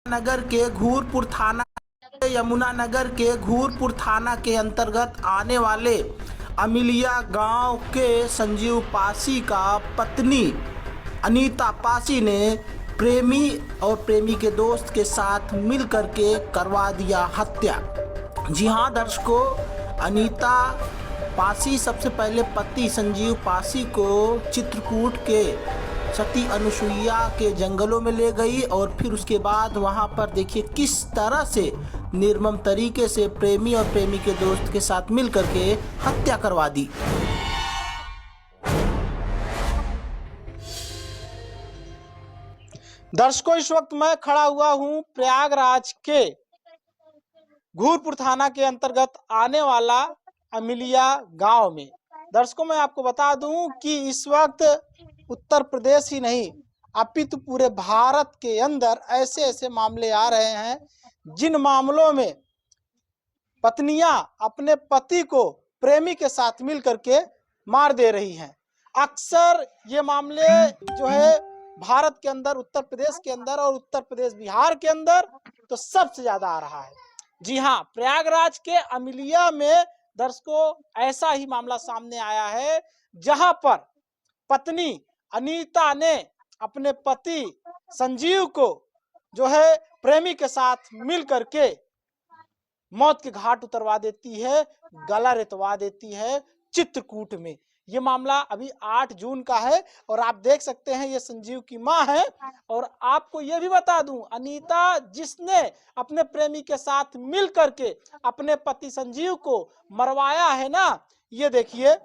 नगर के घूरपुर थाना यमुनानगर के घूरपुर थाना के अंतर्गत आने वाले अमिलिया गांव के संजीव पासी का पत्नी अनीता पासी ने प्रेमी और प्रेमी के दोस्त के साथ मिलकर के करवा दिया हत्या। जी हां दर्शकों, अनीता पासी सबसे पहले पति संजीव पासी को चित्रकूट के सती अनुसुईया के जंगलों में ले गई और फिर उसके बाद वहां पर देखिए किस तरह से निर्मम तरीके से प्रेमी और प्रेमी के दोस्त के साथ मिलकर के हत्या करवा दी। दर्शकों, इस वक्त मैं खड़ा हुआ हूं प्रयागराज के घूरपुर थाना के अंतर्गत आने वाला अमिलिया गांव में। दर्शकों, मैं आपको बता दूं कि इस वक्त उत्तर प्रदेश ही नहीं अपितु पूरे भारत के अंदर ऐसे ऐसे मामले आ रहे हैं जिन मामलों में पत्नियां अपने पति को प्रेमी के साथ मिल करके मार दे रही हैं। अक्सर ये मामले जो है भारत के अंदर, उत्तर प्रदेश के अंदर और उत्तर प्रदेश बिहार के अंदर तो सबसे ज्यादा आ रहा है। जी हाँ, प्रयागराज के अमिलिया में दर्शकों ऐसा ही मामला सामने आया है जहां पर पत्नी अनीता ने अपने पति संजीव को जो है प्रेमी के साथ मिल करके मौत के घाट उतरवा देती है, गला रेतवा देती है चित्रकूट में। ये मामला अभी 8 जून का है और आप देख सकते हैं ये संजीव की मां है। और आपको ये भी बता दूं, अनीता जिसने अपने प्रेमी के साथ मिल करके अपने पति संजीव को मरवाया है ना, ये देखिए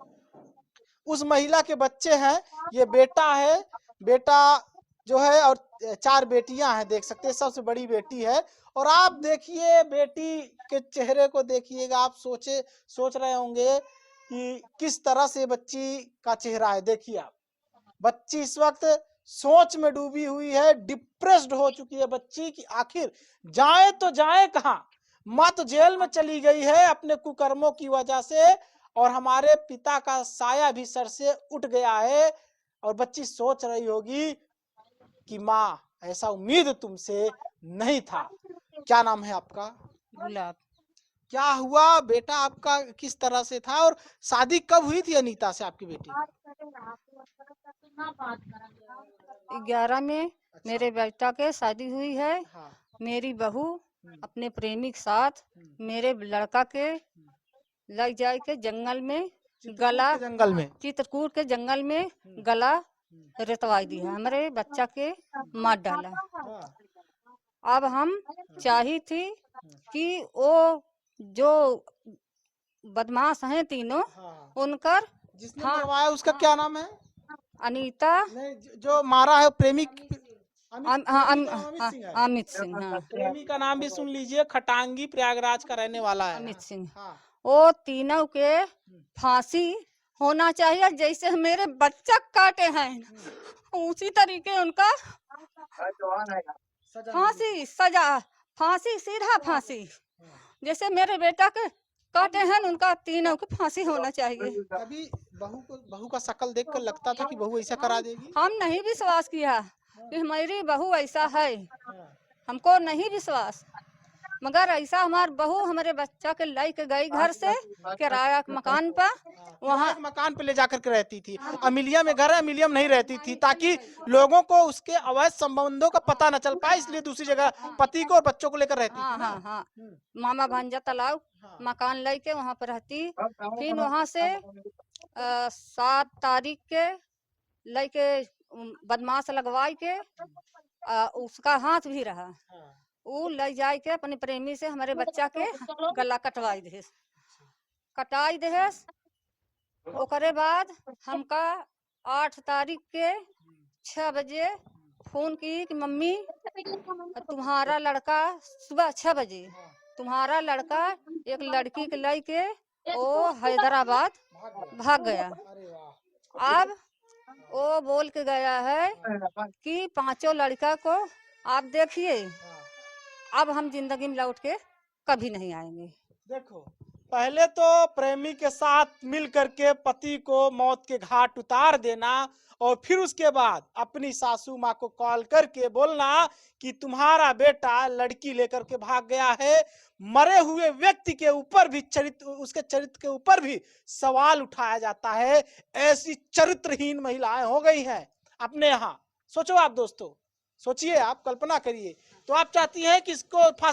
उस महिला के बच्चे हैं, ये बेटा है, बेटा जो है और 4 बेटियां हैं, देख सकते हैं सबसे बड़ी बेटी है। और आप देखिए बेटी के चेहरे को देखिएगा, आप सोच रहे होंगे कि किस तरह से बच्ची का चेहरा है। देखिए आप, बच्ची इस वक्त सोच में डूबी हुई है, डिप्रेस्ड हो चुकी है बच्ची कि आखिर जाए तो जाए कहां। मां तो जेल में चली गई है अपने कुकर्मों की वजह से और हमारे पिता का साया भी सर से उठ गया है। और बच्ची सोच रही होगी कि माँ ऐसा उम्मीद तुमसे नहीं था। क्या नाम है आपका? गुलाब। क्या हुआ बेटा आपका, किस तरह से था और शादी कब हुई थी अनीता से आपकी बेटी? 11 में अच्छा। मेरे बेटा के शादी हुई है। हाँ। मेरी बहू अपने प्रेमी के साथ मेरे लड़का के लग जाए के जंगल में गला, चित्रकूट के जंगल में गला रेतवाई दी है, हमारे बच्चा के मार डाला। अब हम चाही थी कि वो जो बदमाश हैं तीनों, उनकर जिसने मरवाया उसका क्या नाम है? अनीता, नहीं, जो मारा है प्रेमी अमित सिंह। हाँ, प्रेमी का नाम भी सुन लीजिए, खटांगी प्रयागराज का रहने वाला है अमित सिंह। हाँ। वो तीनों के फांसी होना चाहिए, जैसे मेरे बच्चा काटे हैं उसी तरीके उनका फांसी सजा, फांसी सीधा फांसी, जैसे मेरे बेटा के काटे हैं उनका तीनों की फांसी होना चाहिए। कभी बहू का शकल देखकर लगता था कि बहू ऐसा करा देगी? हम नहीं विश्वास किया कि हमारी बहू ऐसा है, हमको नहीं विश्वास, मगर ऐसा हमार बहू हमारे बच्चा के लेके गई घर से किराया मकान पर, वहाँ मकान पे ले जाकर के रहती थी। अमिलिया में घर है, अमिलिया में नहीं रहती थी ताकि लोगों को उसके अवैध संबंधों का पता न चल पाए, इसलिए दूसरी जगह पति को और बच्चों को लेकर रहती थी। हाँ, मामा भांजा तालाब मकान लेके वहाँ पर रहती। फिर वहाँ से 7 तारीख के लेके बदमाश लगवाई के उसका हाथ भी रहा, वो ले जाए के अपने प्रेमी से हमारे बच्चा के गला कटवाई दे, कटाई दे। ओकरे बाद हमका 8 तारीख के 6 बजे फोन की कि मम्मी तुम्हारा लड़का, सुबह 6 बजे तुम्हारा लड़का एक लड़की के लेके वो हैदराबाद भाग गया। अब वो बोल के गया है कि 5 लड़का को आप देखिए, अब हम जिंदगी में लौट के कभी नहीं आएंगे। देखो, पहले तो प्रेमी के साथ मिल करके पति को मौत के घाट उतार देना और फिर उसके बाद अपनी सासू माँ को कॉल करके बोलना कि तुम्हारा बेटा लड़की लेकर के भाग गया है। मरे हुए व्यक्ति के ऊपर भी उसके चरित्र के ऊपर भी सवाल उठाया जाता है। ऐसी चरित्रहीन महिलाएं हो गई हैं अपने यहाँ। सोचो आप दोस्तों, सोचिए, आप कल्पना करिए। तो आप चाहती हैं कि इसको फांसी